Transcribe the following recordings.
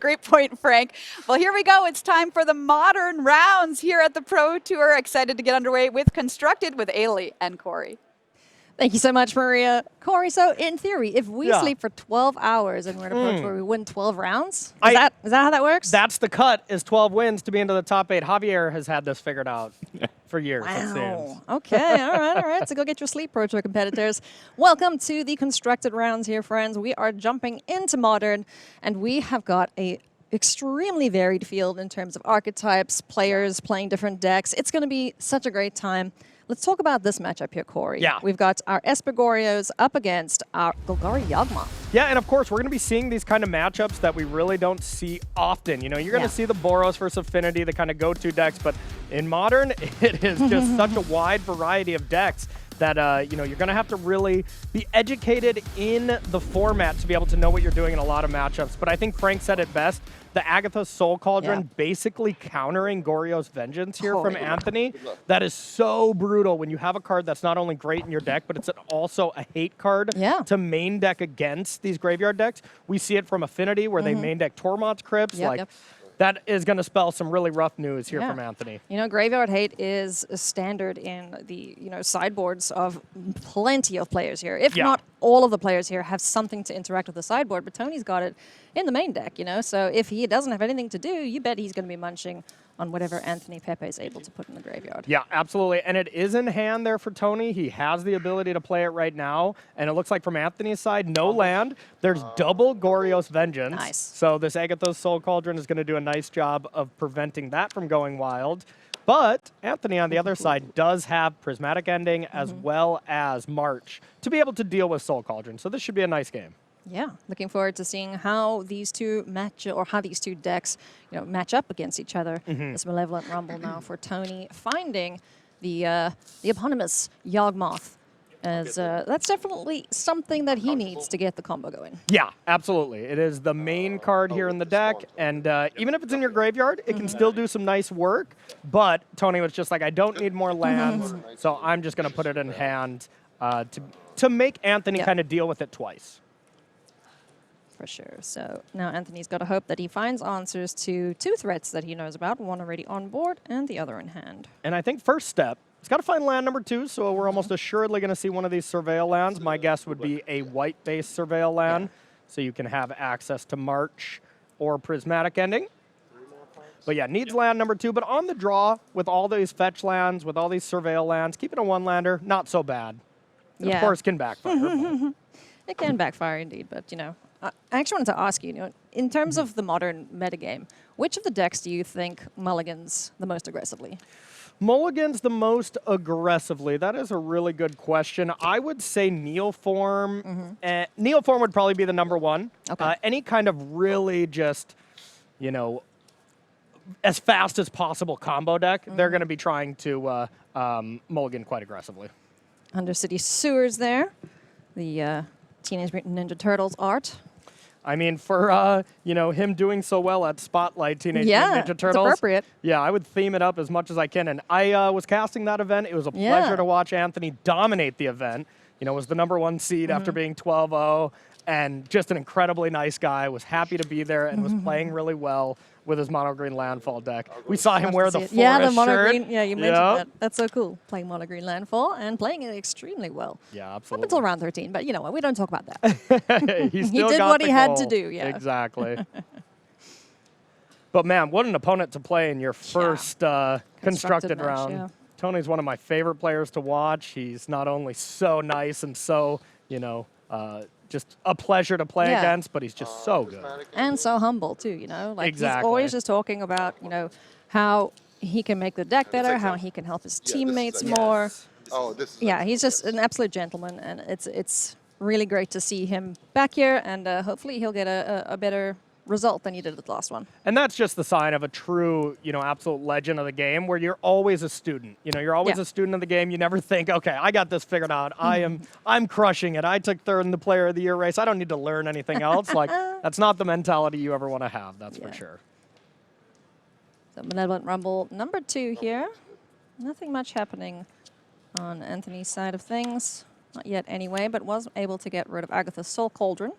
Great point, Frank. Well, here we go. It's time for the modern rounds here at the Pro Tour. Excited to get underway with Constructed with Ailey and Corey. Thank you so much, Maria. Corey, so in theory, if we sleep for 12 hours and we're in a Pro Tour, we win 12 rounds? Is that how that works? That's the cut, is 12 wins to be into the top 8. Javier has had this figured out for years, it seems. Okay, all right. So go get your sleep, Pro Tour competitors. Welcome to the Constructed rounds here, friends. We are jumping into Modern, and we have got a extremely varied field in terms of archetypes, players playing different decks. It's going to be such a great time. Let's talk about this matchup here, Corey. Yeah. We've got our Espegorios up against our Golgari Yawgmoth. Yeah, and of course, we're going to be seeing these kind of matchups that we really don't see often. You know, you're going to see the Boros versus Affinity, the kind of go-to decks, but in Modern, it is just such a wide variety of decks that, you know, you're going to have to really be educated in the format to be able to know what you're doing in a lot of matchups. But I think Frank said it best. The Agatha's Soul Cauldron basically countering Goryo's Vengeance here from Anthony. That is so brutal when you have a card that's not only great in your deck, but it's also a hate card to main deck against these graveyard decks. We see it from Affinity where they main deck Tormod's Crypts. That is going to spell some really rough news here from Anthony. You know, Graveyard Hate is a standard in the, you know, sideboards of plenty of players here. If not all of the players here have something to interact with the sideboard, but Tony's got it in the main deck, you know. So if he doesn't have anything to do, you bet he's going to be munching on whatever Anthony Pepe is able to put in the graveyard. Yeah, absolutely. And it is in hand there for Tony. He has the ability to play it right now. And it looks like from Anthony's side, no land. There's double Goryo's Vengeance. Nice. So this Agatha's Soul Cauldron is going to do a nice job of preventing that from going wild. But Anthony, on the other side, does have Prismatic Ending as well as March to be able to deal with Soul Cauldron. So this should be a nice game. Yeah, looking forward to seeing how these two match, or how these two decks, you know, match up against each other. This Malevolent Rumble now for Tony, finding the eponymous Yawgmoth, as that's definitely something that he needs to get the combo going. Yeah, absolutely. It is the main card here in the deck, and even if it's in your graveyard, it can still do some nice work. But Tony was just like, I don't need more lands, so I'm just going to put it in hand to make Anthony kind of deal with it twice. For sure. So now Anthony's got to hope that he finds answers to two threats that he knows about, one already on board and the other in hand. And I think first step, he's got to find land number 2, so we're almost assuredly going to see one of these Surveil lands. My guess would be a white-based Surveil land, so you can have access to March or Prismatic Ending. But yeah, needs land number 2, but on the draw, with all these fetch lands, with all these Surveil lands, keeping a one-lander, not so bad. And of course, can backfire. It can backfire indeed, but you know, I actually wanted to ask you, in terms of the Modern metagame, which of the decks do you think mulligans the most aggressively? Mulligans the most aggressively? That is a really good question. I would say Neoform. Neoform would probably be the number 1. Okay. Any kind of really just, you know, as fast as possible combo deck, they're going to be trying to mulligan quite aggressively. Undercity Sewers there, the Teenage Mutant Ninja Turtles art. I mean, for you know, him doing so well at Spotlight Teenage Mutant Ninja Turtles, it's appropriate. Yeah, I would theme it up as much as I can. And I was casting that event. It was a pleasure to watch Anthony dominate the event. You know, was the number 1 seed after being 12-0, and just an incredibly nice guy. Was happy to be there and was playing really well with his mono green landfall deck. We saw him wear the forest the mono shirt. green. Yeah, you mentioned that. That's so cool. Playing mono green landfall and playing it extremely well. Yeah, absolutely. Up until round 13, but you know what? We don't talk about that. he did what he had to do. Yeah, exactly. But man, what an opponent to play in your first constructed match, round. yeah. Tony's one of my favorite players to watch. He's not only so nice and so, you know, just a pleasure to play against, but he's just so good. And so humble, too, you know? Like, Exactly. he's always just talking about, you know, how he can make the deck better, how he can help his teammates more. Yeah, he's just an absolute gentleman, and it's really great to see him back here, and hopefully he'll get a better result than you did with the last one. And that's just the sign of a true, you know, absolute legend of the game, where you're always a student. You know, you're always a student of the game. You never think, okay, I got this figured out. I'm crushing it. I took 3rd in the Player of the Year race. I don't need to learn anything else. Like, that's not the mentality you ever want to have. That's for sure. So Malevolent Rumble number 2 here. Nothing much happening on Anthony's side of things. Not yet anyway, but was able to get rid of Agatha's Soul Cauldron.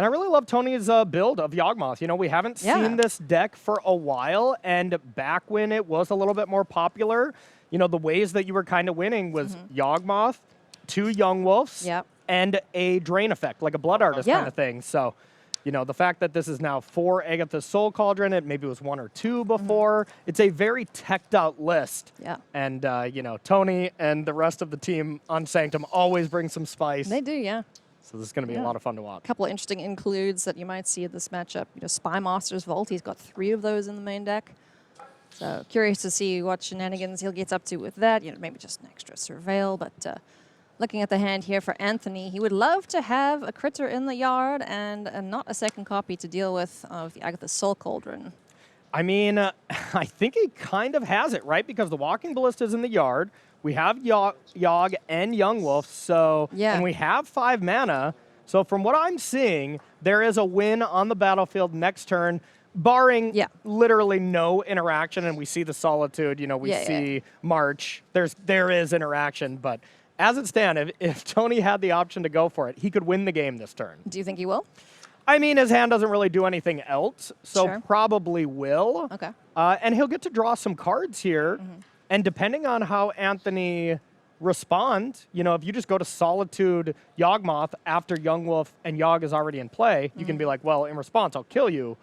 And I really love Tony's build of Yawgmoth. You know, we haven't seen this deck for a while, and back when it was a little bit more popular, you know, the ways that you were kind of winning was Yawgmoth, 2 Young Wolves, and a Drain effect, like a Blood Artist kind of thing. So, you know, the fact that this is now 4 Agatha's Soul Cauldron, it maybe was 1 or 2 before, it's a very teched out list. And, you know, Tony and the rest of the team on Sanctum always bring some spice. They do, yeah. So this is going to be a lot of fun to watch. A couple of interesting includes that you might see at this matchup. You know, Spy Master's Vault, he's got 3 of those in the main deck. So curious to see what shenanigans he'll get up to with that. You know, maybe just an extra Surveil, but looking at the hand here for Anthony, he would love to have a critter in the yard and not a second copy to deal with of the Agatha's Soul Cauldron. I mean, I think he kind of has it, right? Because the Walking Ballista's in the yard. We have Yogg and Young Wolf, so and we have 5 mana. So from what I'm seeing, there is a win on the battlefield next turn, barring literally no interaction. And we see the Solitude, you know, we see March. There is interaction, but as it stands, if Tony had the option to go for it, he could win the game this turn. Do you think he will? I mean, his hand doesn't really do anything else, so probably will. Okay. And he'll get to draw some cards here. And depending on how Anthony responds, you know, if you just go to Solitude Yawgmoth after Young Wolf and Yogg is already in play, you can be like, well, in response, I'll kill you.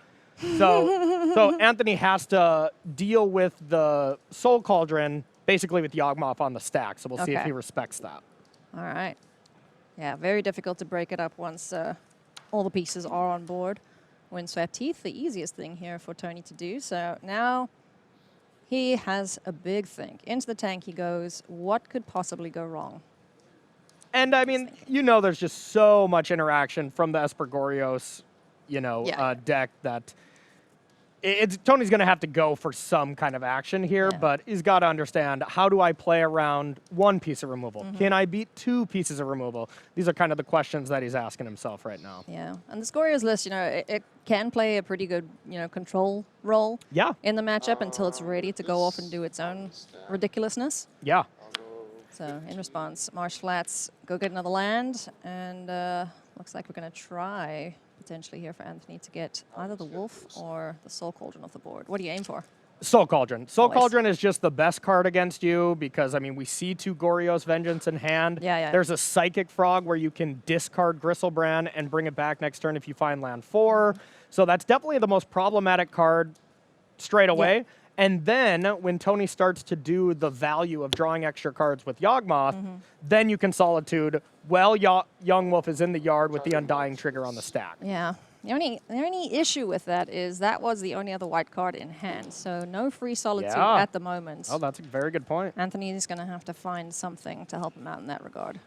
So Anthony has to deal with the Soul Cauldron basically with Yawgmoth on the stack. So we'll see if he respects that. All right. Yeah, very difficult to break it up once all the pieces are on board. Windswept Teeth, the easiest thing here for Tony to do. So now he has a big think. Into the tank he goes. What could possibly go wrong? And I mean, you know, there's just so much interaction from the Espergorios, you know, deck that Tony's going to have to go for some kind of action here, but he's got to understand, how do I play around 1 piece of removal? Can I beat 2 pieces of removal? These are kind of the questions that he's asking himself right now. Yeah, and the Scorio's list, you know, it can play a pretty good, you know, control role in the matchup until it's ready to go off and do its own ridiculousness. Yeah. So in response, Marsh Flats, go get another land, and looks like we're going to try potentially here for Anthony to get either the Wolf or the Soul Cauldron off the board. What do you aim for? Soul Cauldron. Soul Cauldron is just the best card against you because, I mean, we see 2 Gorios Vengeance in hand. There's a Psychic Frog where you can discard Gristlebrand and bring it back next turn if you find land 4. So that's definitely the most problematic card straight away. And then when Tony starts to do the value of drawing extra cards with Yawgmoth, then you can Solitude. Well, Young Wolf is in the yard with the Undying trigger on the stack. Yeah. The only issue with that is that was the only other white card in hand, so no free Solitude at the moment. Oh, that's a very good point. Anthony's going to have to find something to help him out in that regard.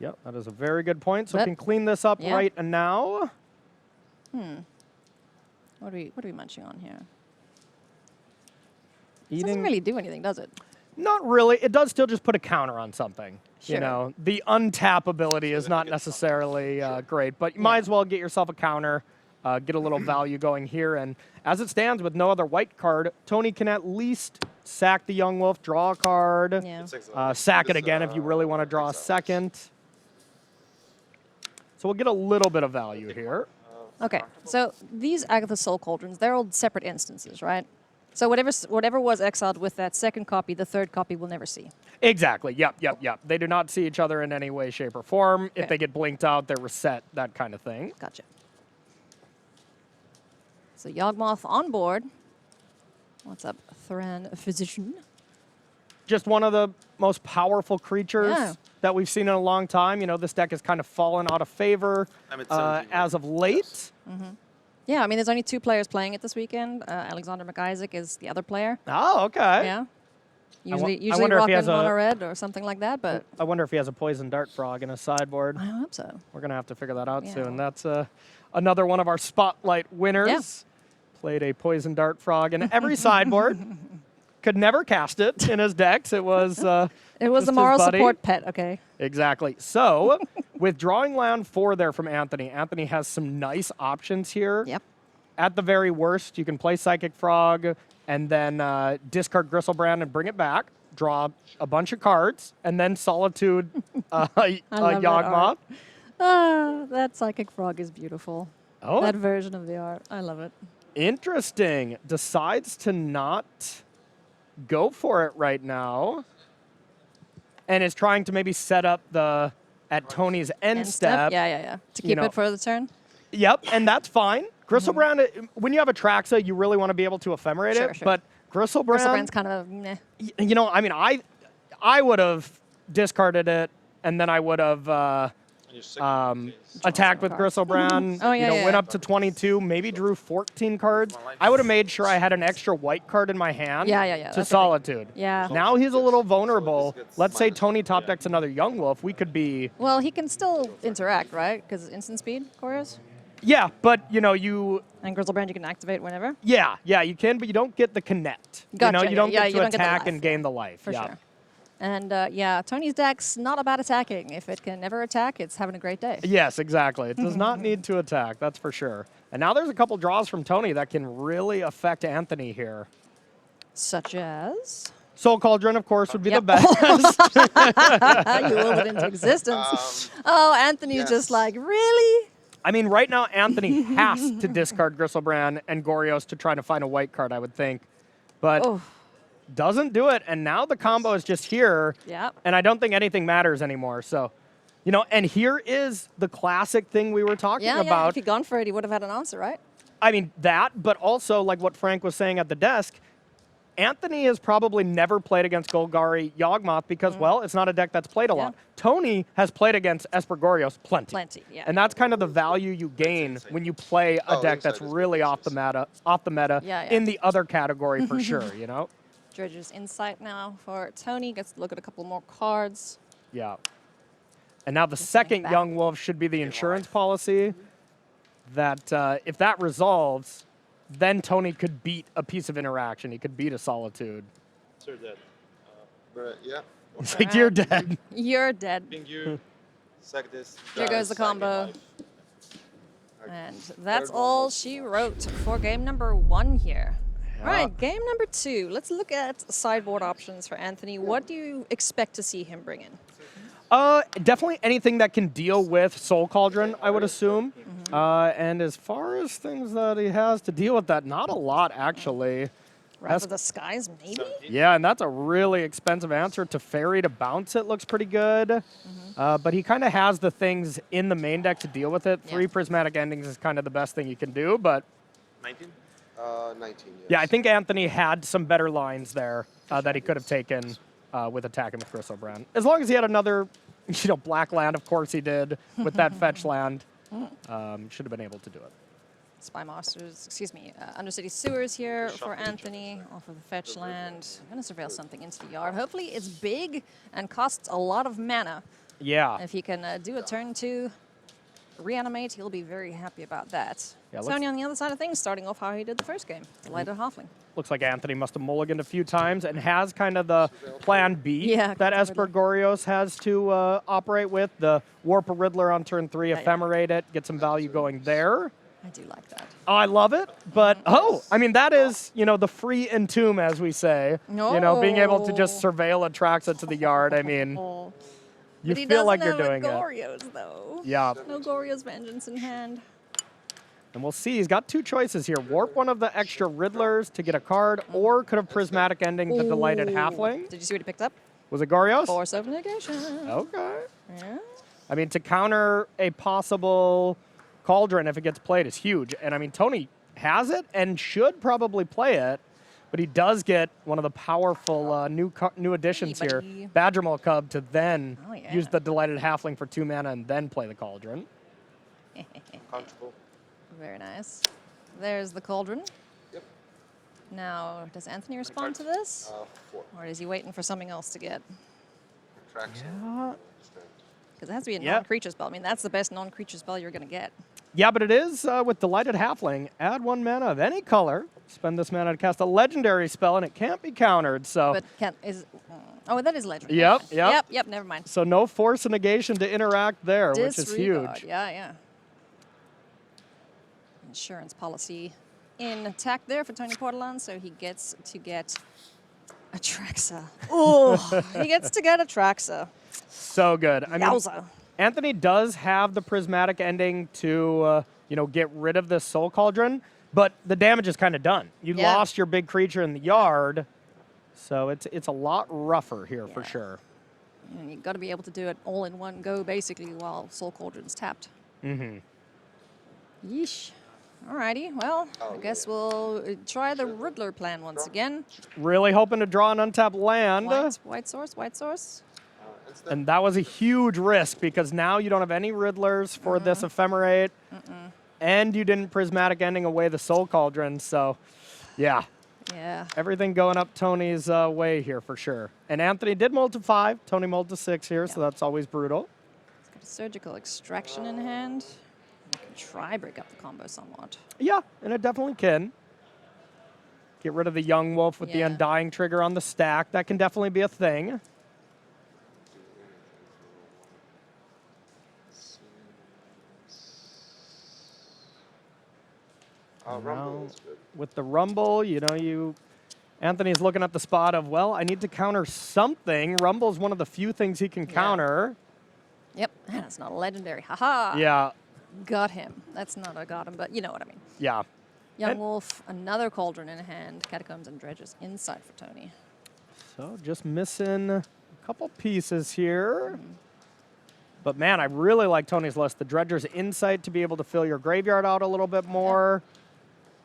Yep, that is a very good point. So we can clean this up right now. What are we munching on here? Eating. It doesn't really do anything, does it? Not really. It does still just put a counter on something. You know, the untap ability is not necessarily great, but you might as well get yourself a counter, get a little value going here. And as it stands with no other white card, Tony can at least sack the Young Wolf, draw a card, sack it again if you really want to draw a second. So we'll get a little bit of value here. Okay, so these Agatha's Soul Cauldrons, they're all separate instances, right? So whatever was exiled with that second copy, the third copy will never see. Exactly. Yep. They do not see each other in any way, shape, or form. If they get blinked out, they're reset, that kind of thing. Gotcha. So Yawgmoth on board. What's up, Thran Physician? Just one of the most powerful creatures that we've seen in a long time. You know, this deck has kind of fallen out of favor as of late. Yeah, I mean, there's only 2 players playing it this weekend. Alexander McIsaac is the other player. Oh, okay. Yeah. Usually rocking mono red or something like that, but I wonder if he has a poison dart frog in his sideboard. I hope so. We're gonna have to figure that out soon. That's another one of our spotlight winners. Yeah. Played a poison dart frog in every sideboard. Could never cast it in his decks. It was it was the moral support pet. Okay. Exactly. So with drawing land 4 there from Anthony, Anthony has some nice options here. Yep. At the very worst, you can play Psychic Frog and then discard Gristlebrand and bring it back, draw a bunch of cards, and then Solitude Yawgmoth. That psychic frog is beautiful. Oh, That version of the art. I love it. interesting. Decides to not go for it right now. And is trying to maybe set up at Tony's end step. Yeah. To keep know. it for the turn. Yep, and that's fine. Gristlebrand, when you have a Traxa, you really want to be able to ephemerate Sure, it. sure. But Gristlebrand's kind of meh. you know, I mean, I would have discarded it, and then I would have attacked with cards. Gristlebrand. Oh, yeah, yeah. Went up to 22, maybe drew 14 cards. I would have made sure I had an extra white card in my hand. Yeah. To That's a big- Solitude. Yeah. Now he's a little vulnerable. Let's say Tony top decks another Young Wolf. We could be. Well, he can still interact, right? Because instant speed, Chorus. Yeah, but you. And Grizzlebrand you can activate whenever. Yeah, you can, but you don't get the connect. Gotcha, You don't yeah, get you to don't get the attack life, and gain the life. For yeah. sure. And Tony's deck's not about attacking. If it can never attack, it's having a great day. Yes, exactly. It does not need to attack, that's for sure. And now there's a couple draws from Tony that can really affect Anthony here. Such as? Soul Cauldron, of course, would be Yep. the best. You willed it into existence. Anthony's just like, really? I mean, right now, Anthony has to discard Gristlebrand and Gorios to try to find a white card, I would think. But doesn't do it, and now the combo is just here. Yep. And I don't think anything matters anymore. So, and here is the classic thing we were talking Yeah. about. If he'd gone for it, he would have had an answer, right? I mean, that, but also, like what Frank was saying at the desk, Anthony has probably never played against Golgari Yawgmoth because, well, it's not a deck that's played a lot. Tony has played against Esper Gorios plenty. Yeah. And that's kind of the value you gain when you play a deck that's really off the meta Yeah. in the other category for sure, Dredger's Insight now for Tony. Gets to look at a couple more cards. Yeah. And now the second back. Young Wolf should be the insurance policy that if that resolves, then Tony could beat a piece of interaction. He could beat a Solitude. Sir, dead. Yeah. It's like, you're dead. You're dead. Ping you. Sack this. Here goes the combo. And that's all she wrote for game number 1 here. Yeah. Right, game number 2. Let's look at sideboard options for Anthony. What do you expect to see him bring in? Definitely anything that can deal with Soul Cauldron, I would assume. And as far as things that he has to deal with that, not a lot, actually. Wrath of the Skies, maybe? Yeah, and that's a really expensive answer. To Fairy to bounce it looks pretty good. But he kind of has the things in the main deck to deal with it. 3 Prismatic Endings is kind of the best thing you can do, but... 19? 19, yes. Yeah, I think Anthony had some better lines there that he could have taken with attacking with Gristlebrand. As long as he had another, black land, of course he did, with that fetch land. Should have been able to do it. Spy Monsters, Undercity Sewers here for Anthony, off of the fetch land. I'm going to surveil something into the yard. Hopefully it's big and costs a lot of mana. Yeah. If he can do a turn 2, reanimate, he'll be very happy about that. Yeah, Tony on the other side of things, starting off how he did the first game. Delighted Halfling. Looks like Anthony must have mulliganed a few times and has kind of the plan B that Esper Gorios has to operate with. The Warp a Riddler on turn 3, ephemerate it, get some value going there. I do like that. Oh, I love it, but I mean that is the free entomb, as we say. Being able to just surveil a Traxa to the yard. I mean, you feel like you're doing it. Gorios, though. Yeah. No Gorios Vengeance in hand. And we'll see. He's got 2 choices here: warp one of the extra Riddlers to get a card, or could have Prismatic Ending the Delighted Halfling. Did you see what he picked up? Was it Gorios? Force of Negation. Okay. Yeah. I mean, to counter a possible Cauldron if it gets played is huge. And I mean, Tony has it and should probably play it, but he does get one of the powerful new additions here, Badgermaw Cub, to then use the Delighted Halfling for 2 mana and then play the Cauldron. Comfortable. Very nice. There's the Cauldron. Yep. Now, does Anthony respond to this? 4. Or is he waiting for something else to get? Traxa. Because it has to be a non-creature spell. I mean, that's the best non-creature spell you're going to get. Yeah, but it is with Delighted Halfling. Add 1 mana of any color. Spend this mana to cast a legendary spell, and it can't be countered. So. But that is legendary. Yep. Never mind. So no force of negation to interact there, which is huge. Yeah. Insurance policy in attack there for Toni Portolan, so he gets to get a Traxa. Oh, he gets to get a Traxa. So good. I mean, Yowza. Anthony does have the prismatic ending to, get rid of this Soul Cauldron, but the damage is kind of done. You Yeah. lost your big creature in the yard, so it's a lot rougher here for Yeah. sure. And you've got to be able to do it all in one go, basically, while Soul Cauldron's tapped. Mm-hmm. Yeesh. Alrighty, well, Oh, I guess we'll try the Riddler plan once again. Really hoping to draw an untapped land. White source, white source. Instant. And that was a huge risk because now you don't have any Riddlers for this Ephemerate. And you didn't prismatic ending away the Soul Cauldron. So, yeah, Yeah. everything going up Tony's way here for sure. And Anthony did mold to 5. Tony mold to 6 here, so Yeah. that's always brutal. He's got a Surgical Extraction in hand. You can try break up the combo somewhat. Yeah, and it definitely can. Get rid of the Young Wolf with the Yeah. Undying trigger on the stack. That can definitely be a thing. Rumble is good. With the Rumble, Anthony's looking at the spot of, well, I need to counter something. Rumble's one of the few things he can counter. Yep, and it's not a legendary. Haha. Yeah, Got him. That's not a got him, but you know what I mean. yeah. Young And- Wolf, another Cauldron in hand. Catacombs and Dredges inside for Tony. So just missing a couple pieces here. But man, I really like Tony's list. The Dredger's Insight to be able to fill your graveyard out a little bit more.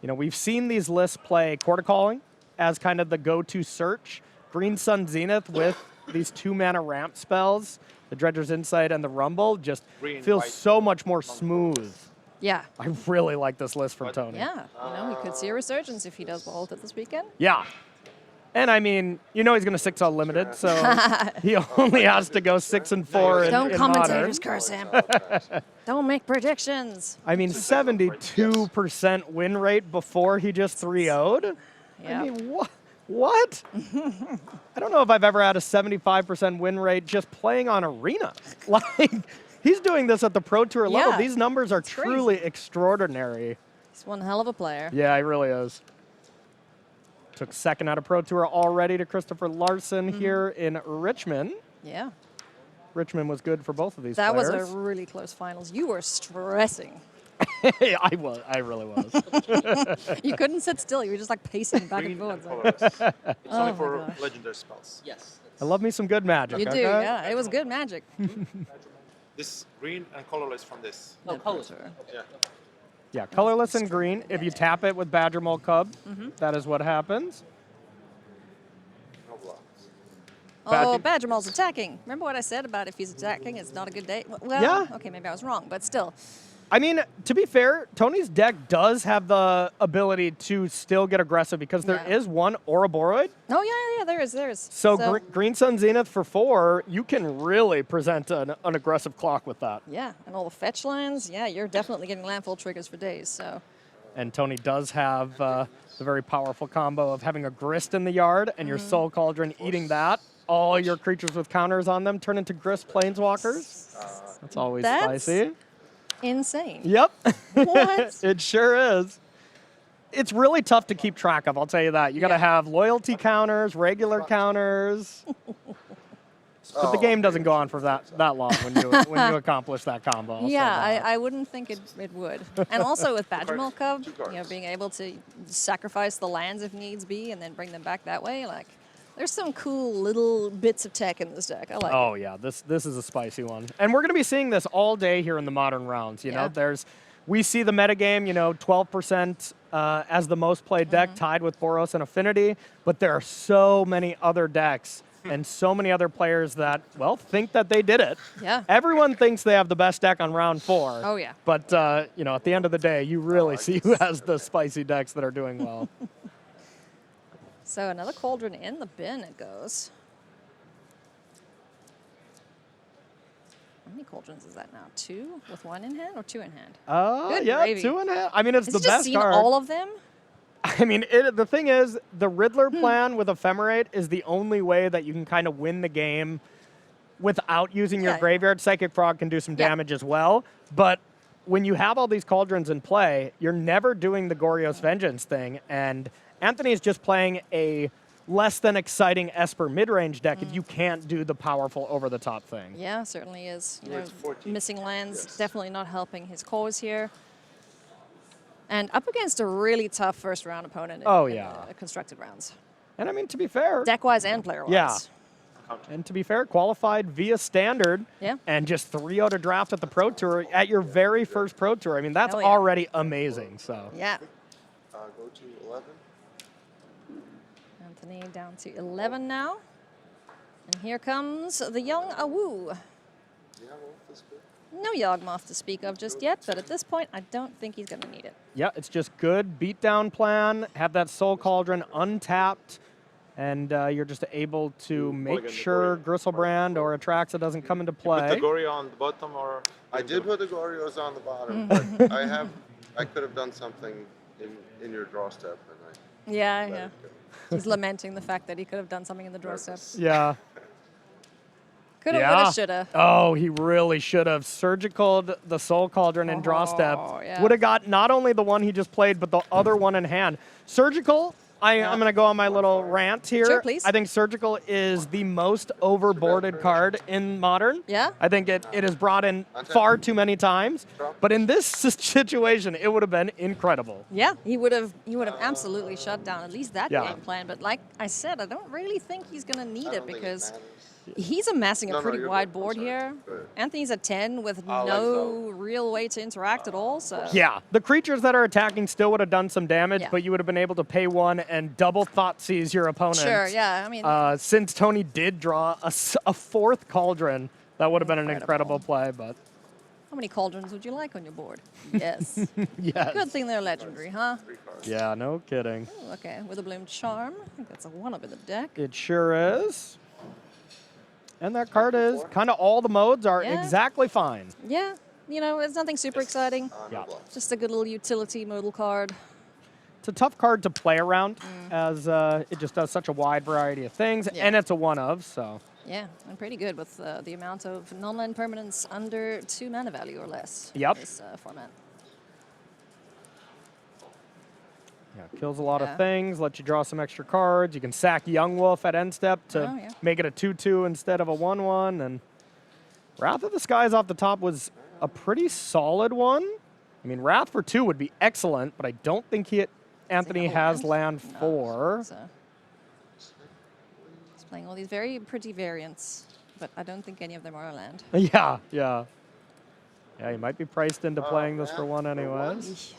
We've seen these lists play Quarter Calling as kind of the go-to search. Green Sun Zenith with these 2-mana ramp spells. The Dredger's Insight and the Rumble just Green, feels white, so much more smooth. Yeah. I really like this list from What? Tony. Yeah. We could see a resurgence if he does both at this weekend. Yeah. And I mean, he's going to 6 limited, so he only has to go 6 and 4 in, Don't in Modern. commentators curse him. Don't make predictions. I mean, 72% win rate before he just 3-0'd. Yeah. I mean, what? I don't know if I've ever had a 75% win rate just playing on Arena. Like, he's doing this at the Pro Tour level. Yeah. These numbers are crazy. truly extraordinary. He's one hell of a player. Yeah, he really is. Took second out of Pro Tour already to Christopher Larson here in Richmond. Yeah. Richmond was good for both of these That was players. a really close finals. You were stressing. I was. I really was. You couldn't sit still. You were just like pacing back and Green and forth. colors. It's Oh only my for gosh. legendary spells. Yes. I love me some good magic. You do, okay? yeah. It was good magic. This green and colorless from this. Oh, colors. Yeah. Yeah, colorless and green. If you tap it with Badger Mole Cub, that is what happens. No blocks. Oh, Badgermall's attacking. Remember what I said about if he's attacking, it's not a good day? Well, Yeah. okay, maybe I was wrong, but still. I mean, to be fair, Tony's deck does have the ability to still get aggressive because there Yeah. is one Ouroboros. Oh, yeah, there is. So, Green Sun Zenith for 4, you can really present an aggressive clock with that. yeah, and all the fetch lands, yeah, you're definitely getting landfall triggers for days, so. And Tony does have the very powerful combo of having a Grist in the yard and your Soul Cauldron eating that. All your creatures with counters on them turn into Grist Planeswalkers. That's always That's spicy. insane. Yep. What? It sure is. It's really tough to keep track of, I'll tell you that. You got to Yeah. have loyalty counters, regular counters. But the game doesn't go on for that long when you accomplish that combo. I'll say Yeah, that. I wouldn't think it would. And also with Badgermall Cub, being able to sacrifice the lands if needs be and then bring them back that way, like, there's some cool little bits of tech in this deck. I like it. Oh yeah, this is a spicy one, and we're going to be seeing this all day here in the Modern rounds. You know, Yeah. we see the metagame, 12% as the most played deck, tied with Boros and Affinity, but there are so many other decks and so many other players that think that they did it. Yeah. Everyone thinks they have the best deck on round 4. Oh, yeah. But at the end of the day, you really see who has the spicy decks that are doing well. So another Cauldron in the bin it goes. How many Cauldrons is that now? 2 with 1 in hand or 2 in hand? Good Yeah, gravy. 2.5. I mean, it's Has the he just best seen card. all of them? I mean, the thing is, the Riddler plan with Ephemerate is the only way that you can kind of win the game without using your Yeah. graveyard. Psychic Frog can do some Yeah. damage as well, but when you have all these Cauldrons in play, you're never doing the Goryo's Vengeance thing, and Anthony is just playing a less than exciting Esper mid-range deck if you can't do the powerful over-the-top thing. Yeah, certainly is. You We're know, at 14. missing lands Yes. definitely not helping his cause here. And up against a really tough first round opponent in, Oh, in yeah. the constructed rounds. And I mean, to be fair, Deck-wise and player-wise. Yeah. and to be fair, qualified via standard Yeah. and just 3-0 to draft at the Pro Tour at your very first Pro Tour. I mean, that's Hell yeah. already amazing. So Yeah. Go to 11. Anthony down to 11 now. And here comes the young Awu. Do you have all this good? No Yawgmoth to speak of just yet, but at this point, I don't think he's going to need it. yeah, it's just good beatdown plan. Have that Soul Cauldron untapped, and you're just able to make Mulligan the sure Gorilla. Gristlebrand or Atraxa doesn't come into Put the play. Goria on the bottom or? I did put the Gorios on the bottom, but I could have done something in your draw step, and Yeah, I let yeah. it go. He's lamenting the fact that he could have done something in the draw steps. Yeah. Coulda, Yeah. woulda, shoulda. Oh, he really should have surgicaled the Soul Cauldron in draw step. yeah. Would have got not only the one he just played, but the other one in hand. Surgical, I'm going to go on my little rant here. Sure, please. I think Surgical is the most overboarded card in Modern. Yeah? I think it has brought in far too many times. But in this situation, it would have been incredible. Yeah, he would have absolutely shut down at least that Yeah. game plan. But like I said, I don't really think he's going to need I it don't think it because matters. he's amassing No, a no, pretty you're wide good. I'm board sorry. here. Go ahead. Anthony's at 10 with like no real way to interact at all. So Yeah, the creatures that are attacking still would have done some damage, Yeah. but you would have been able to pay one and double Thoughtseize your opponent. Sure, yeah. I mean, Since Toni did draw a fourth Cauldron, that would have been an incredible play, but how many cauldrons would you like on your board? Yes. yes. Good thing they're legendary, huh? 3 cards. Yeah, no kidding. Ooh, okay, Witherbloom Charm. I think that's a 1-up in the deck. It sure is. And that card is kind of all the modes are Yeah. exactly fine. Yeah, you know, it's nothing super exciting. Yeah. Just a good little utility modal card. It's a tough card to play around as it just does such a wide variety of things, Yeah. and it's a one of, so. Yeah, and pretty good with the amount of non-land permanents under 2 mana value or less. Yep. In this format. Yeah, kills a lot Yeah. of things, lets you draw some extra cards. You can sack Young Wolf at end step to Oh, yeah. make it a 2/2 instead of a 1/1. And Wrath of the Skies off the top was a pretty solid one. I mean, Wrath for 2 would be excellent, but I don't think Anthony have a has land? land No, 4. So he's playing all these very pretty variants, but I don't think any of them are land. Yeah, yeah. Yeah, he might be priced into playing this yeah, for one for anyways.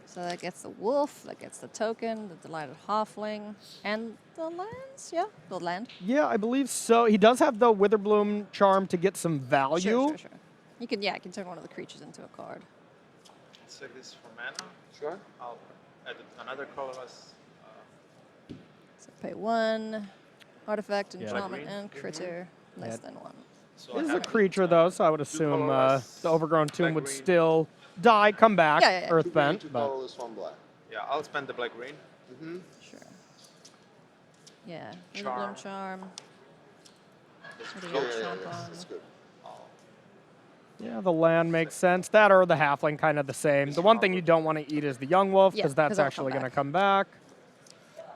So that gets the wolf, that gets the token, the delighted halfling, and the lands. Yeah, the land. Yeah, I believe so. He does have the Witherbloom charm to get some value. Sure. You can, I can turn one of the creatures into a card. Let's take this for mana. Sure. I'll add another colorless. So pay 1, artifact, Yeah. enchantment, Green. and critter, less Yeah. than 1. So It is I a have creature, though, so I would assume colorless, the Overgrown Tomb black, would green. still die, come back, Yeah. Earthbent. 2 But colorless, 1 black. Yeah, I'll spend the black green. Mm-hmm. Sure. Yeah, Charm. Witherbloom Charm. What do you Yeah, got, Chomp on? that's good. yeah, the land makes sense. That or the Halfling, kind of the same. The one thing you don't want to eat is the Young Wolf, Yeah, because 'cause that's it'll come actually going to back. come back.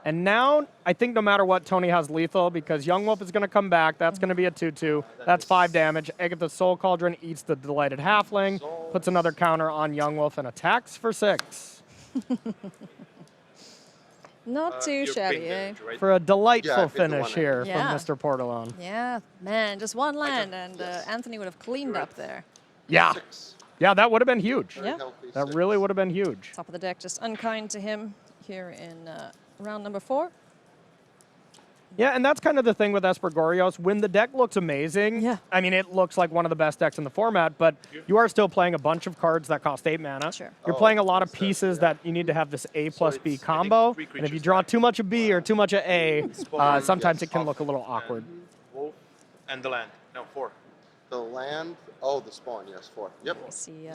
And now, I think no matter what, Toni has lethal, because Young Wolf is going to come back. That's going to be a 2/2. That's 5 damage. Agatha Soul Cauldron eats the Delighted Halfling, puts another counter on Young Wolf, and attacks for 6. Not too You're shabby, pink eh? damage, right? For a delightful Yeah, I picked the finish one here Yeah. from Mr. Portolan. Yeah, man, just one land, and Anthony would have cleaned up there. Yeah. 6. Yeah, that would have been huge. Very Yeah. healthy. That 6. really would have been huge. Top of the deck, just unkind to him here in round number 4. Yeah, and that's kind of the thing with Espergorios. When the deck looks amazing, Yeah. I mean, it looks like one of the best decks in the format, but you are still playing a bunch of cards that cost 8 mana. Sure. You're Oh, playing a lot of that's it, pieces yeah. that you need to have this A plus B it's, I think, combo. 3 And if you creatures draw back. too much of B or too much of A, sometimes yes. it can look a little awkward. Wolf and the land. No, 4. The land. Oh, the spawn. Yes, 4. Yep. I see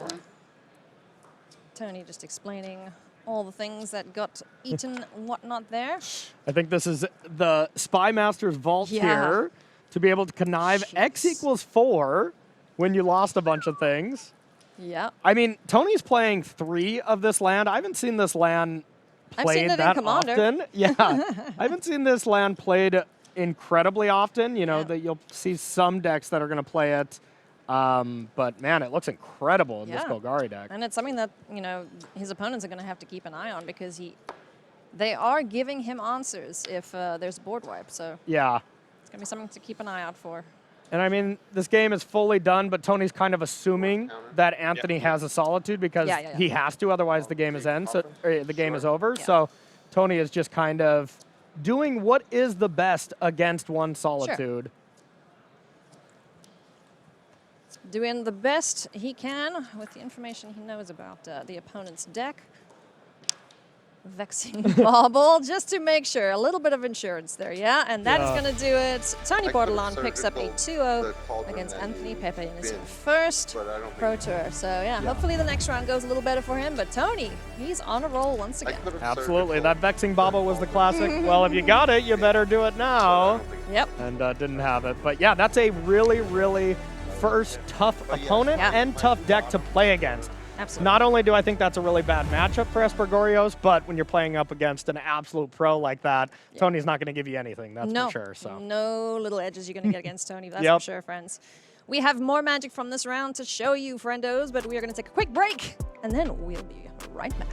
Tony just explaining all the things that got eaten and whatnot there. I think this is the Spy Master's Vault Yeah. here to be able to connive X Jeez. equals 4 when you lost a bunch of things. Yeah. I mean, Tony's playing 3 of this land. I haven't seen this land I've seen played it in that Commander. often. Yeah, I haven't seen this land played incredibly often. You know, Yeah. that you'll see some decks that are going to play it. But man, it looks incredible in this Yeah. Golgari deck. And it's something that, you know, his opponents are going to have to keep an eye on because they are giving him answers if there's board wipe. So Yeah. it's going to be something to keep an eye out for. And I mean, this game is fully done, but Tony's kind of assuming that Anthony has a Solitude because Yeah. he has to, otherwise the game is the game is over. Yeah. So Tony is just kind of doing what is the best against one Solitude. Doing the best he can with the information he knows about the opponent's deck. Vexing Bauble, just to make sure. A little bit of insurance there, yeah? And that is Yeah. going to do it. Toni I could've Portolan picks up a surgical 2-0 the Cauldron against and Anthony the Pepe in his Bin, first but I don't Pro think- Tour. So, yeah, hopefully the next round goes a little better for him. But Tony, he's on a roll once I again. could've Absolutely. surgical That Vexing Bauble was the classic. Well, if you got it, you better do it now. Yep. And didn't have it. But yeah, that's a really, really first tough opponent Yeah. and tough deck to play against. Absolutely. Not only do I think that's a really bad matchup for Espergorios, but when you're playing up against an absolute pro like that, Tony's not going to give you anything, that's No, for sure. So no little edges you're going to get against Tony. That's Yep. for sure, friends. We have more magic from this round to show you, friendos, but we are going to take a quick break, and then we'll be right back.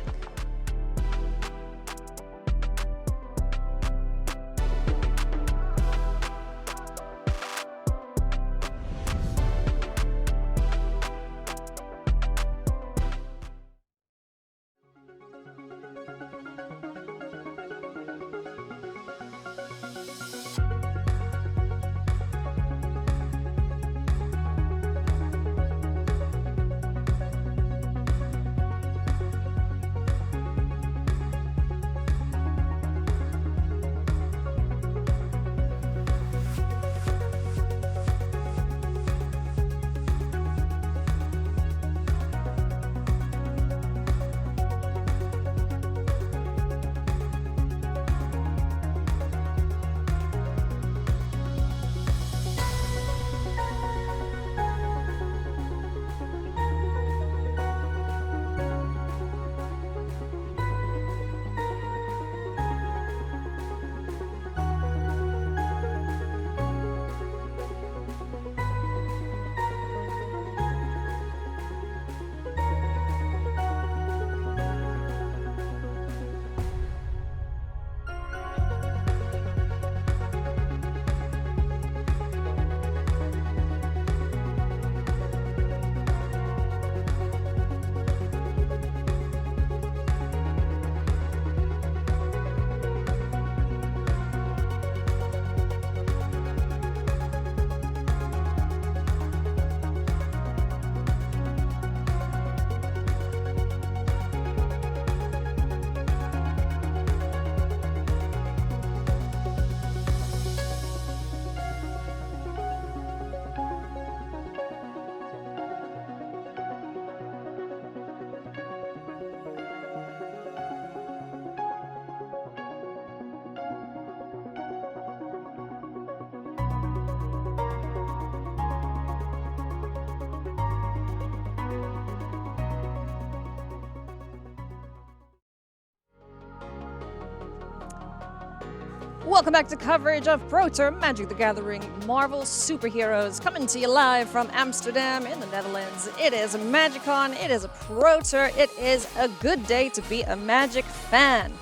Welcome back to coverage of Pro Tour Magic the Gathering Marvel Superheroes, coming to you live from Amsterdam in the Netherlands. It is a MagicCon, it is a Pro Tour, it is a good day to be a Magic fan.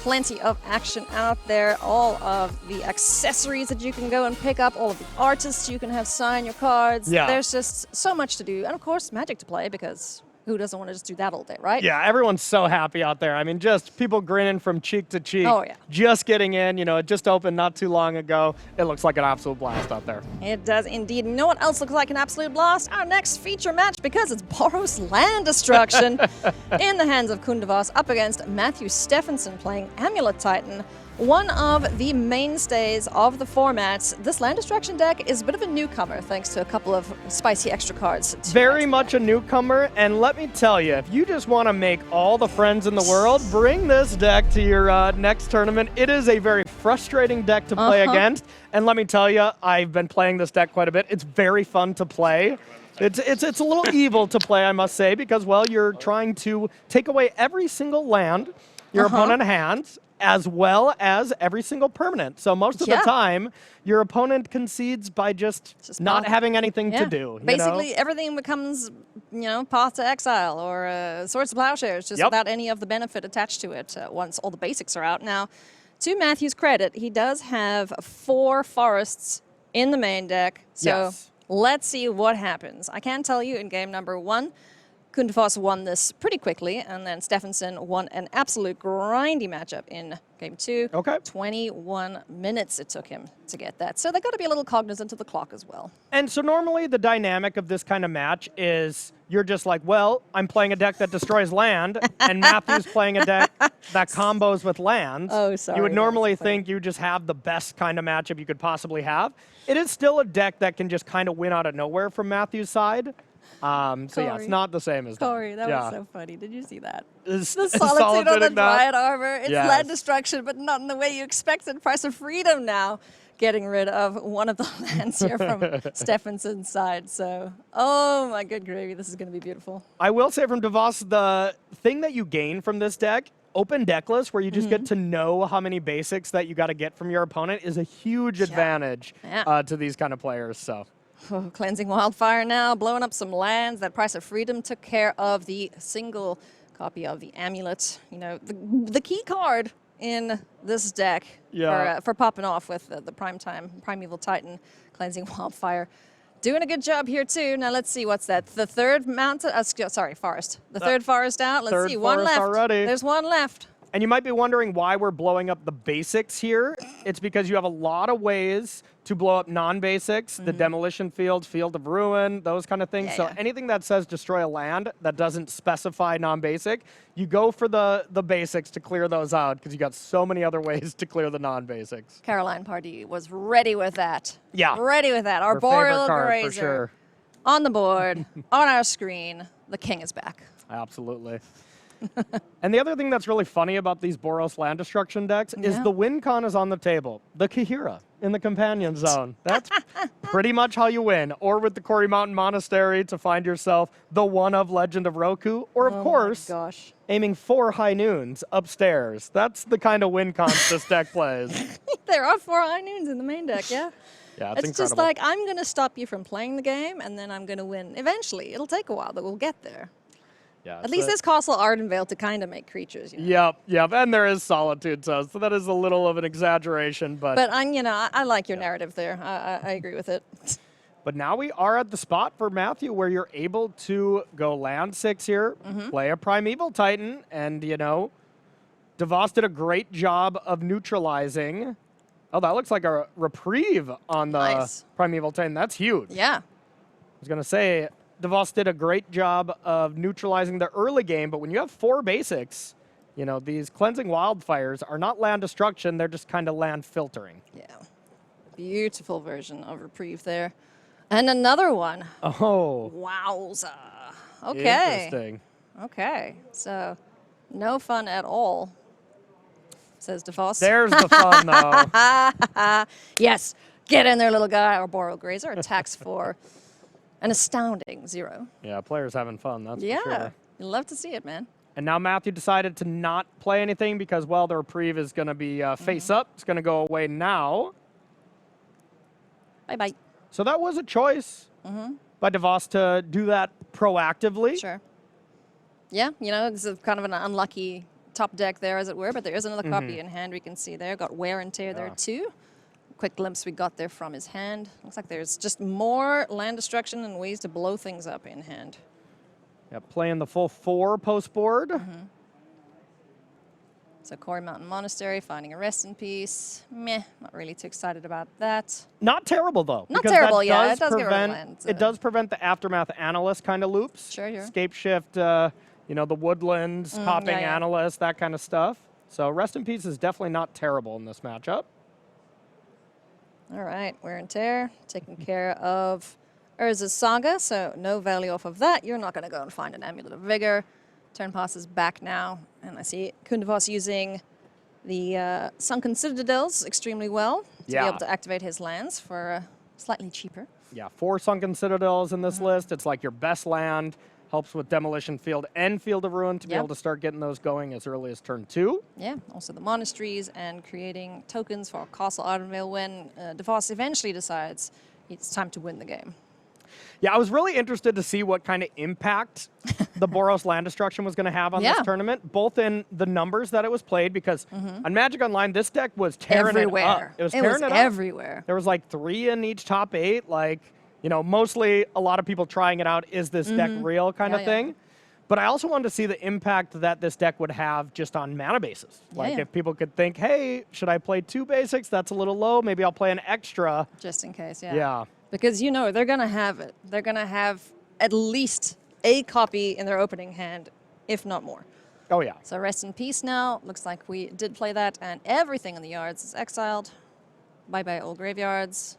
Plenty of action out there, all of the accessories that you can go and pick up, all of the artists you can have sign your cards. Yeah. There's just so much to do, and of course Magic to play, because who doesn't want to just do that all day, right? yeah, everyone's so happy out there. I mean, just people grinning from cheek to cheek. Oh, yeah. Just getting in. You know, it just opened not too long ago. It looks like an absolute blast out there. It does indeed. You know what else looks like an absolute blast? Our next feature match, because it's Boros Land Destruction in the hands of Kundavas up against Matthew Stefansson playing Amulet Titan. One of the mainstays of the format. This Land Destruction deck is a bit of a newcomer thanks to a couple of spicy extra cards. Very much a newcomer, and let me tell you, if you just want to make all the friends in the world, bring this deck to your next tournament. It is a very frustrating deck to play against, and let me tell you, I've been playing this deck quite a bit. It's very fun to play. It's a little evil to play, I must say, because, well, you're trying to take away every single land your opponent's hands, as well as every single permanent. So most of the time, your opponent concedes by just not having anything to do. Basically, everything becomes, Path to Exile or Swords to Plowshares, just without any of the benefit attached to it once all the basics are out. Now, to Matthew's credit, he does have 4 forests in the main deck. So let's see what happens. I can tell you in game number 1, Kundefos won this pretty quickly, and then Stefansson won an absolute grindy matchup in game 2. 21 minutes it took him to get that. So they got to be a little cognizant of the clock as well. And so normally the dynamic of this kind of match is you're just like, well, I'm playing a deck that destroys land, and Matthew's playing a deck that combos with lands. Oh, sorry. You would normally think you just have the best kind of matchup you could possibly have. It is still a deck that can just kind of win out of nowhere from Matthew's side. So yeah, it's not the same as Corey, that yeah. was so funny. Did you see that? The Solitude on the Dryad Armor. It's land destruction, but not in the way you expected. Price of Freedom now getting rid of one of the lands here from Stefansson's side. So, oh my good gravy, this is going to be beautiful. I will say from DeVos, the thing that you gain from this deck, open deck list, where you just get to know how many basics that you got to get from your opponent, is a huge advantage to these kind of players. So. Oh, Cleansing Wildfire now, blowing up some lands. That Price of Freedom took care of the single copy of the Amulet. The key card in this deck for popping off with the Primeval Titan, Cleansing Wildfire. Doing a good job here, too. Now, let's see, what's that? The third mountain, forest. The third forest out. Let's see, one left. Already. There's one left. And you might be wondering why we're blowing up the basics here. It's because you have a lot of ways to blow up non-basics, the Demolition Field, Field of Ruin, those kind of things. So anything that says destroy a land that doesn't specify non-basic, you go for the basics to clear those out because you got so many other ways to clear the non-basics. Caroline Pardee was ready with that. Yeah. Ready with that. Her Arboreal favorite card, Grazer for sure. on the board, on our screen. The king is back. Absolutely. And the other thing that's really funny about these Boros land destruction decks is the win con is on the table. The Kahira in the companion zone. That's pretty much how you win. Or with the Quarry Mountain Monastery to find yourself the one of Legend of Roku. Or, of course, aiming 4 high noons upstairs. That's the kind of win cons this deck plays. There are 4 high noons in the main deck, Yeah, it's incredible. just like, I'm going to stop you from playing the game, and then I'm going to win. Eventually. It'll take a while, but we'll get there. Yeah, At least there's Castle Ardenvale to kind of make creatures. Yep, and there is Solitude, so that is a little of an exaggeration, but I like your narrative there. I agree with it. But now we are at the spot for Matthew where you're able to go land 6 here, play a Primeval Titan, and DeVos did a great job of neutralizing. Oh, that looks like a reprieve on the Primeval Titan. That's huge. Yeah. I was going to say, DeVos did a great job of neutralizing the early game, but when you have 4 basics, these Cleansing Wildfires are not land destruction, they're just kind of land filtering. Yeah. Beautiful version of reprieve there. And another one. Oh. Wowza. Okay. Interesting. Okay. So, no fun at all, says DeVos. There's the fun, though. Yes. Get in there, little guy. Arboreal Grazer attacks for an astounding 0. Yeah, players having fun, that's for sure. Yeah, you love to see it, man. And now Matthew decided to not play anything because, well, the reprieve is going to be face up. It's going to go away now. Bye-bye. So that was a choice by DeVos to do that proactively. Sure. Yeah, it's kind of an unlucky top deck there, as it were, but there is another copy in hand we can see there. Got wear and tear there, too. Quick glimpse we got there from his hand. Looks like there's just more land destruction and ways to blow things up in hand. Yeah, playing the full 4 post board. So Quarry Mountain Monastery, finding a rest in peace. Meh, not really too excited about that. Not terrible, though. Not terrible, yeah. It does get rid of land. It does prevent the Aftermath Analyst kind of loops. Sure. Scape shift, the woodlands, hopping Analyst, that kind of stuff. So rest in peace is definitely not terrible in this matchup. All right, wear and tear, taking care of Urza's Saga, so no value off of that. You're not going to go and find an Amulet of Vigor. Turn passes back now, and I see Kundefos using the Sunken Citadels extremely well to be able to activate his lands for slightly cheaper. Yeah, 4 Sunken Citadels in this list. It's like your best land. Helps with Demolition Field and Field of Ruin to be Yep. able to start getting those going as early as turn 2. Yeah, also the monasteries and creating tokens for Castle Ardenvale when DeVos eventually decides it's time to win the game. Yeah, I was really interested to see what kind of impact the Boros land destruction was going to have on Yeah. this tournament, both in the numbers that it was played, because on Magic Online, this deck was tearing it up. Everywhere. It was tearing it up. everywhere. There was like 3 in each top 8. Like, you know, mostly a lot of people trying it out. Is this deck real kind of Yeah, thing? But I also wanted to see the impact that this deck would have just on mana bases. Like yeah. if people could think, hey, should I play 2 basics? That's a little low. Maybe I'll play an extra. Just in case, yeah. Yeah. Because you know they're going to have it. They're going to have at least a copy in their opening hand, if not more. Oh, yeah. So rest in peace now. Looks like we did play that, and everything in the yards is exiled. Bye-bye, old graveyards.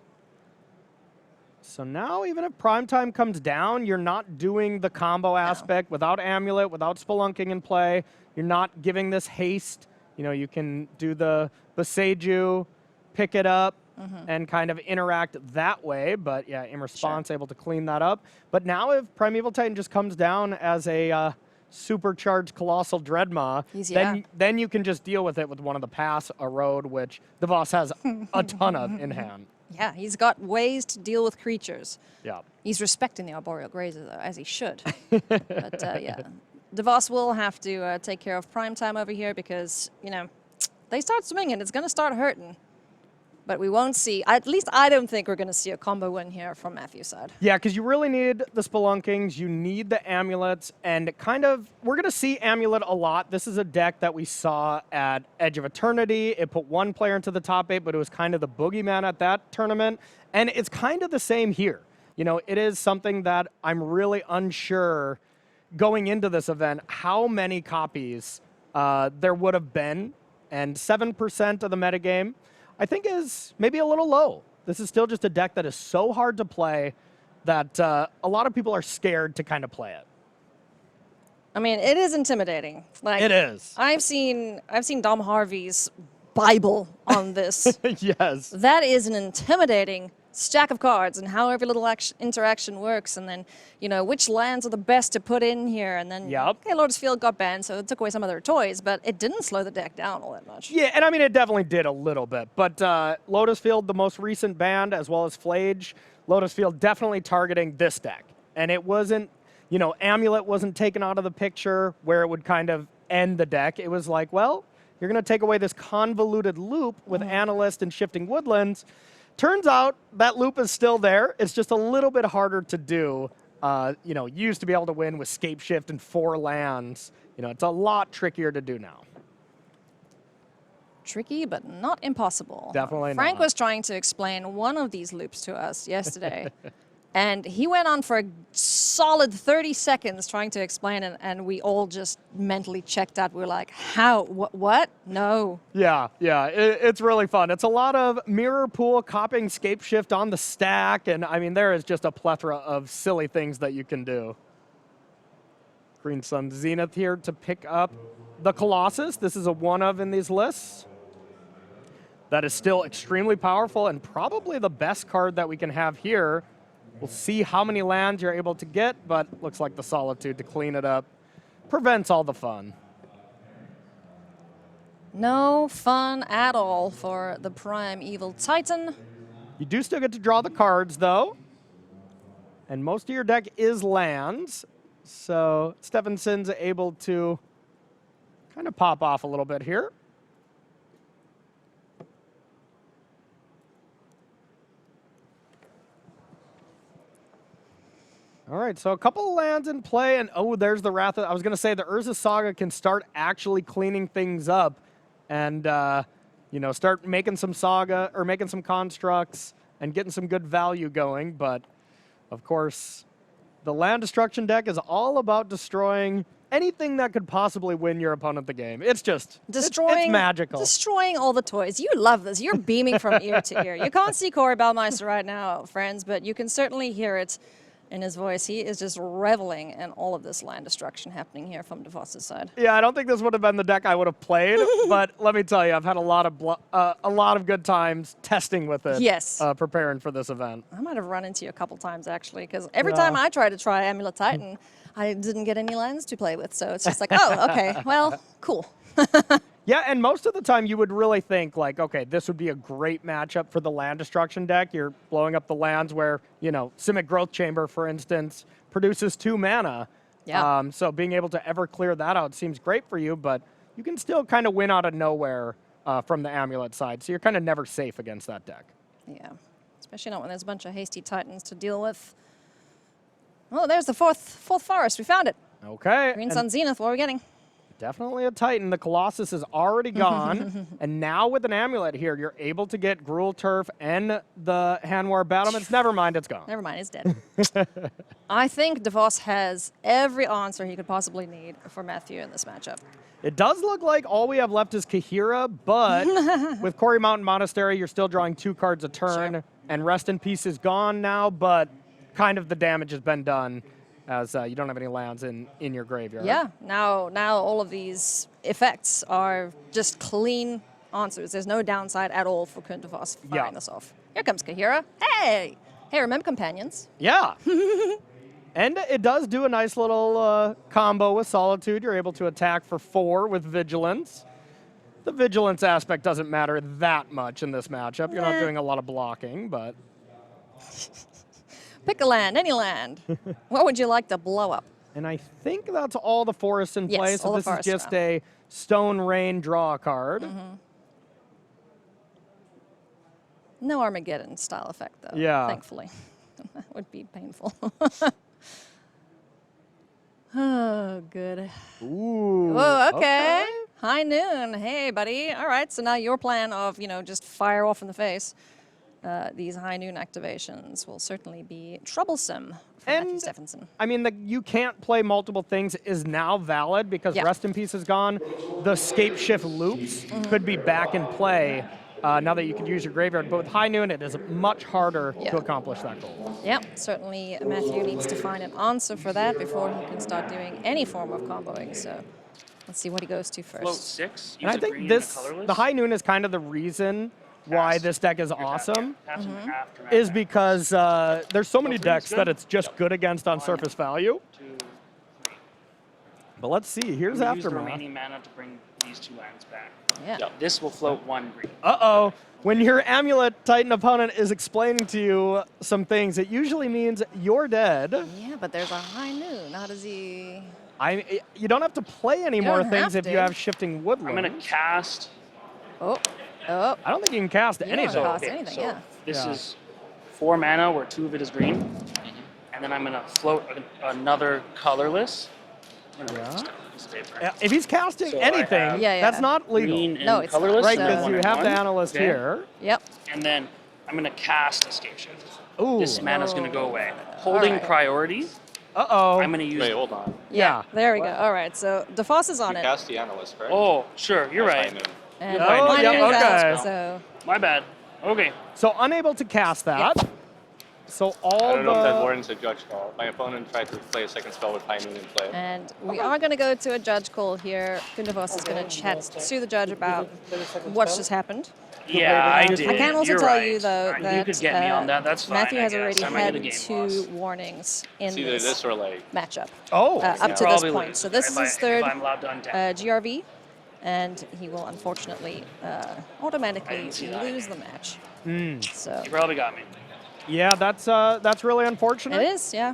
So now, even if Primetime comes down, you're not doing the combo aspect without Amulet, without Spelunking in play. You're not giving this haste. You know, you can do the Boseiju, pick it up, and kind of interact that way. But yeah, in response, able to clean that up. But now if Primeval Titan just comes down as a supercharged Colossal Dreadmaw, then you can just deal with it with one of the Pass, a Road, which DeVos has a ton of in hand. Yeah, he's got ways to deal with creatures. Yeah. He's respecting the Arboreal Grazer, though, as he should. But yeah, DeVos will have to take care of Primetime over here because, you know, they start swinging. It's going to start hurting. But we won't see, at least I don't think we're going to see a combo win here from Matthew's side. Yeah, because you really need the Spelunkings, you need the Amulets, and kind of, we're going to see Amulet a lot. This is a deck that we saw at Edge of Eternity. It put 1 player into the top 8, but it was kind of the boogeyman at that tournament. And it's kind of the same here. You know, it is something that I'm really unsure going into this event how many copies there would have been. And 7% of the metagame, I think, is maybe a little low. This is still just a deck that is so hard to play that a lot of people are scared to kind of play it. I mean, it is intimidating. Like, It is. I've seen Dom Harvey's Bible on this. Yes. That is an intimidating stack of cards, and how every little interaction works, and then, you know, which lands are the best to put in here, and then, okay, Lotus Field got banned, so it took away some of their toys, but it didn't slow the deck down all that much. Yeah, and I mean, it definitely did a little bit. But Lotus Field, the most recent band, as well as Flage, Lotus Field definitely targeting this deck. And it wasn't, you know, Amulet wasn't taken out of the picture where it would kind of end the deck. It was like, well, you're going to take away this convoluted loop with Analyst and Shifting Woodlands. Turns out that loop is still there. It's just a little bit harder to do. You know, you used to be able to win with Scape Shift and 4 lands. You know, it's a lot trickier to do now. Tricky, but not impossible. Definitely Frank not. was trying to explain one of these loops to us yesterday. And he went on for a solid 30 seconds trying to explain it, and we all just mentally checked out. We were like, how? What? No. Yeah, it's really fun. It's a lot of mirror pool, copying Scape Shift on the stack, and I mean, there is just a plethora of silly things that you can do. Green Sun Zenith here to pick up the Colossus. This is a one of in these lists. That is still extremely powerful and probably the best card that we can have here. We'll see how many lands you're able to get, but looks like the Solitude to clean it up prevents all the fun. No fun at all for the Primeval Titan. You do still get to draw the cards, though. And most of your deck is lands. So Stefansson's able to kind of pop off a little bit here. All right, so a couple of lands in play, and oh, there's the Wrath. I was going to say the Urza Saga can start actually cleaning things up and, you know, start making some Saga or making some constructs and getting some good value going. But, of course, the land destruction deck is all about destroying anything that could possibly win your opponent the game. It's just, it's magical. Destroying all the toys. You love this. You're beaming from ear to ear. You can't see Corey Bellmeister right now, friends, but you can certainly hear it in his voice. He is just reveling in all of this land destruction happening here from DeVos' side. Yeah, I don't think this would have been the deck I would have played, but let me tell you, I've had a lot of good times testing with it. Yes. Preparing for this event. I might have run into you a couple times, actually, because every time I try Amulet Titan, I didn't get any lands to play with, so it's just like, oh, okay, well, cool. Yeah, and most of the time you would really think like, okay, this would be a great matchup for the land destruction deck. You're blowing up the lands where, you know, Simic Growth Chamber, for instance, produces 2 mana. Yeah. So being able to ever clear that out seems great for you, but you can still kind of win out of nowhere from the Amulet side. So you're kind of never safe against that deck. Yeah, especially not when there's a bunch of hasty Titans to deal with. Oh, there's the fourth forest. We found it. Okay. Green and Sun Zenith. What are we getting? definitely a Titan. The Colossus is already gone. And now with an Amulet here, you're able to get Gruul Turf and the Hanwar Battlements. Never mind, it's gone. Never mind, it's dead. I think DeVos has every answer he could possibly need for Matthew in this matchup. It does look like all we have left is Kahira, but with Quarry Mountain Monastery, you're still drawing 2 cards a turn, Sure. and Rest in Peace is gone now, but kind of the damage has been done as you don't have any lands in your graveyard. Yeah, now all of these effects are just clean answers. There's no downside at all for Koen DeVos firing this off. Here comes Kahira. Hey! Hey, remember companions? Yeah. And it does do a nice little combo with Solitude. You're able to attack for 4 with Vigilance. The Vigilance aspect doesn't matter that much in this matchup. You're not doing a lot of blocking, but... Pick a land, any land. What would you like to blow up? And I think that's all the forests in Yes, play, so all the this is forests just now. a Stone Rain draw card. No Armageddon style effect, though. Yeah. Thankfully. That would be painful. Oh, good. Ooh. Whoa, okay. High noon. Hey, buddy. All right, so now your plan of, just fire off in the face. These high noon activations will certainly be troublesome for Matthew And- Stefansson. I mean, you can't play multiple things is now valid because Yeah. Rest in Peace is gone. The Scape Shift loops could be back in play now that you can use your graveyard. But with High Noon, it is much harder Yeah. to accomplish that goal. Yep, certainly Matthew needs to find an answer for that before he can start doing any form of comboing. So let's see what he goes to Float first. 6. And I use a think green and a the colorless. High Noon is kind of the reason why Pass. this deck is Your tap, awesome. yeah. Pass in aftermath. Is because there's so many green's decks good. that it's just Yep. good against on 1, surface value. 2, 3. But let's see. Here's I'm gonna use the Aftermath. remaining mana to bring these 2 lands back. Yeah. This will float 1 green. Uh-oh. When your Amulet Titan opponent is explaining to you some things, it usually means you're dead. Yeah, but there's a high noon. How does he... You don't have to play any You more don't things have if you to. have Shifting Woodland. I'm going to cast. Oh. I don't think you can cast You don't anything. cast anything, yeah. This Yeah. is 4 mana where 2 of it is green. And then I'm going to float another colorless. I'm gonna write this down. This is paper. Yeah, if he's casting So I anything, have Yeah, that's yeah. not legal. Green and No, it's not. colorless. Right, So- because you have the analyst Okay. here. Yep. And then I'm going to cast Escape Shift. Ooh. This mana's going to go away. Holding Alright. priority, Uh-oh. I'm going to use. Wait, hold on. Yeah. There we go. All right, so DeFoss is on You it. cast the analyst, correct? Oh, sure, you're That's right. high noon. And You're right. mine Yeah, is out, okay. so My bad. Okay. So unable to cast that. So all I don't know if that the... warrants a judge call. My opponent tried to play a second spell with high noon in play. and we are going to go to a judge call here. Kundavos is going to chat to the judge about what just happened. Yeah, I did. I can also You're tell right. you though You that could get me on that. That's fine. Matthew I has guess. already I might get a had game 2 loss. warnings in It's either this or like matchup Oh. up to this Probably point. lose So this if is I- his third If I'm allowed to untap. GRV, and he will unfortunately automatically didn't see that. lose the match. So You probably got me. Yeah, that's really unfortunate. it is, yeah.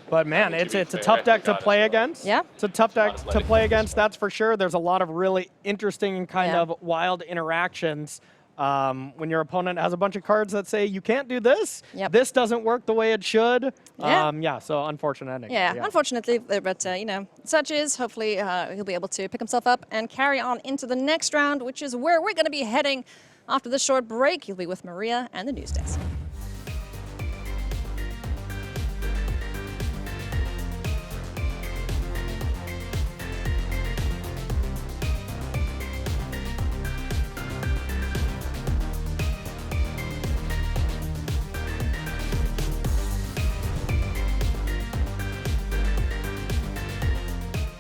But man, To it's be a fair, tough I deck to forgot as play well. against. Yeah. It's a tough deck Not to athletic play as against, well. that's for sure. There's a lot of really interesting and kind Yeah. of wild interactions when your opponent has a bunch of cards that say you can't do this, Yep. this doesn't work the way it should. Yeah. So unfortunate ending. Yeah, unfortunately, but such is. Hopefully, he'll be able to pick himself up and carry on into the next round, which is where we're going to be heading after this short break. He'll be with Maria and the news desk.